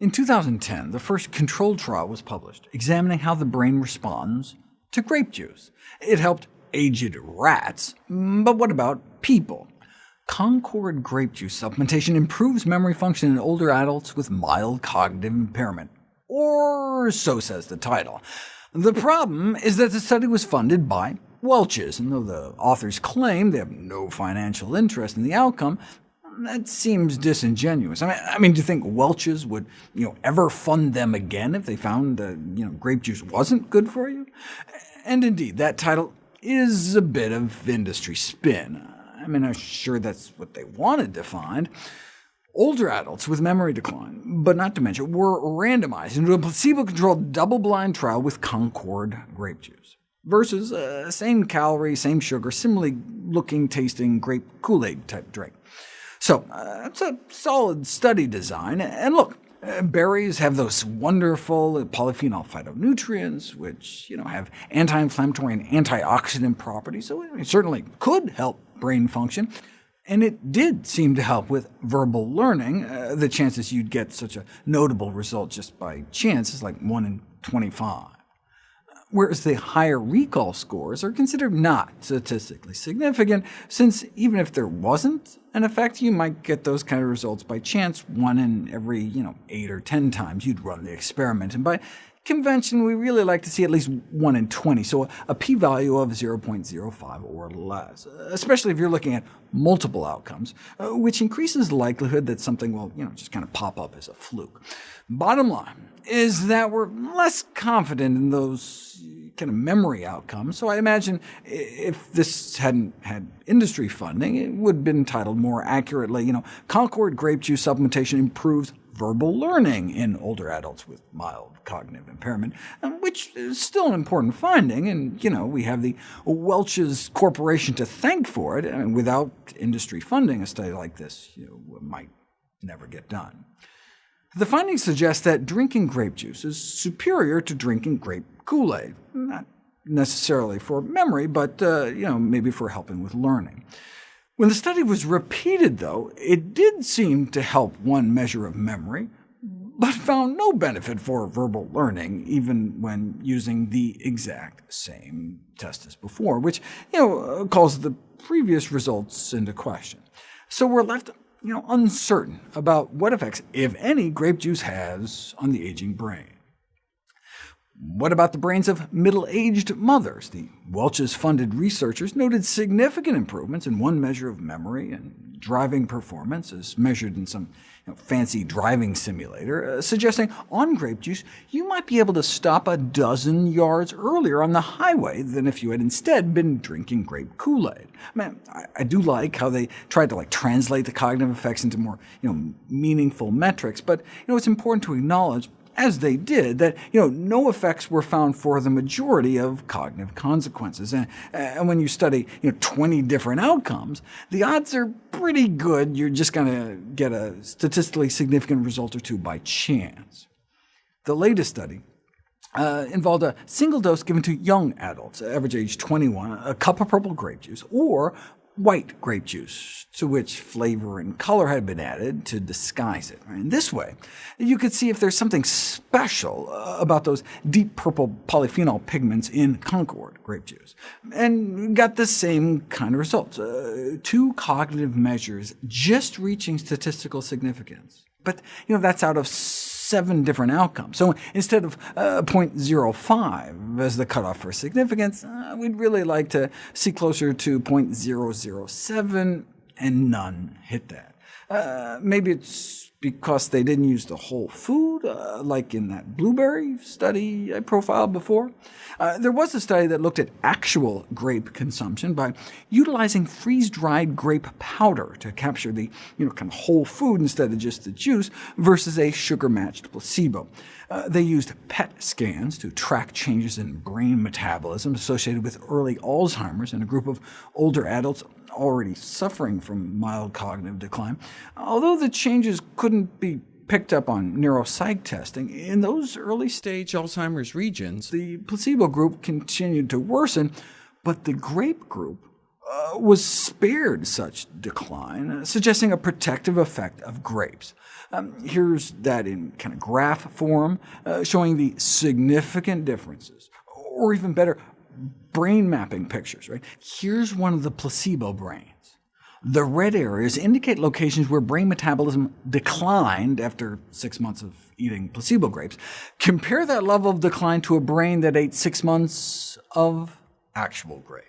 In 2010, the first controlled trial was published, examining how the brain responds to grape juice. It helped aged rats, but what about people? Concord grape juice supplementation improves memory function in older adults with mild cognitive impairment, or so says the title. The problem is that the study was funded by Welch's, and though the authors claim they have no financial interest in the outcome, that seems disingenuous. I mean, do you think Welch's would ever fund them again if they found that grape juice wasn't good for you? And indeed, that title is a bit of industry spin. I'm sure that's what they wanted to find. Older adults with memory decline, but not dementia, were randomized into a placebo-controlled double-blind trial with Concord grape juice, versus same calorie, same sugar, similarly looking, tasting grape Kool-Aid type drink. So it's a solid study design, and look, berries have those wonderful polyphenol phytonutrients, which have anti-inflammatory and antioxidant properties, so it certainly could help brain function. And it did seem to help with verbal learning. The chances you'd get such a notable result just by chance is like 1 in 25. Whereas the higher recall scores are considered not statistically significant, since even if there wasn't an effect, you might get those kind of results by chance 1 in every 8 or 10 times you'd run the experiment. And by convention, we really like to see at least 1 in 20, so a p-value of 0.05 or less, especially if you're looking at multiple outcomes, which increases the likelihood that something will just kind of pop up as a fluke. Bottom line is that we're less confident in those kind of memory outcomes, so I imagine if this hadn't had industry funding, it would have been titled more accurately, Concord grape juice supplementation improves verbal learning in older adults with mild cognitive impairment, which is still an important finding, and we have the Welch's Corporation to thank for it. Without industry funding, a study like this might never get done. The findings suggest that drinking grape juice is superior to drinking grape Kool-Aid, not necessarily for memory, but maybe for helping with learning. When the study was repeated, though, it did seem to help one measure of memory, but found no benefit for verbal learning, even when using the exact same test as before, which calls the previous results into question. So we're left uncertain about what effects, if any, grape juice has on the aging brain. What about the brains of middle-aged mothers? The Welch's-funded researchers noted significant improvements in one measure of memory and driving performance, as measured in some fancy driving simulator, suggesting on grape juice you might be able to stop 12 yards earlier on the highway than if you had instead been drinking grape Kool-Aid. I do like how they tried to translate the cognitive effects into more meaningful metrics, but it's important to acknowledge, as they did, that no effects were found for the majority of cognitive consequences. And when you study 20 different outcomes, the odds are pretty good you're just going to get a statistically significant result or two by chance. The latest study involved a single dose given to young adults, average age 21, a cup of purple grape juice, or white grape juice, to which flavor and color had been added to disguise it. In this way, you could see if there's something special about those deep purple polyphenol pigments in Concord grape juice, and got the same kind of results, 2 cognitive measures just reaching statistical significance. But that's out of 7 different outcomes. So instead of 0.05 as the cutoff for significance, we'd really like to see closer to 0.007, and none hit that. Maybe it's because they didn't use the whole food, like in that blueberry study I profiled before. There was a study that looked at actual grape consumption by utilizing freeze-dried grape powder to capture the kind of whole food instead of just the juice, versus a sugar-matched placebo. They used PET scans to track changes in brain metabolism associated with early Alzheimer's in a group of older adults already suffering from mild cognitive decline. Although the changes couldn't be picked up on neuropsych testing, in those early-stage Alzheimer's regions, the placebo group continued to worsen, but the grape group was spared such decline, suggesting a protective effect of grapes. Here's that in kind of graph form, showing the significant differences, or even better, brain mapping pictures. Right? Here's one of the placebo brains. The red areas indicate locations where brain metabolism declined after 6 months of eating placebo grapes. Compare that level of decline to a brain that ate 6 months of actual grapes.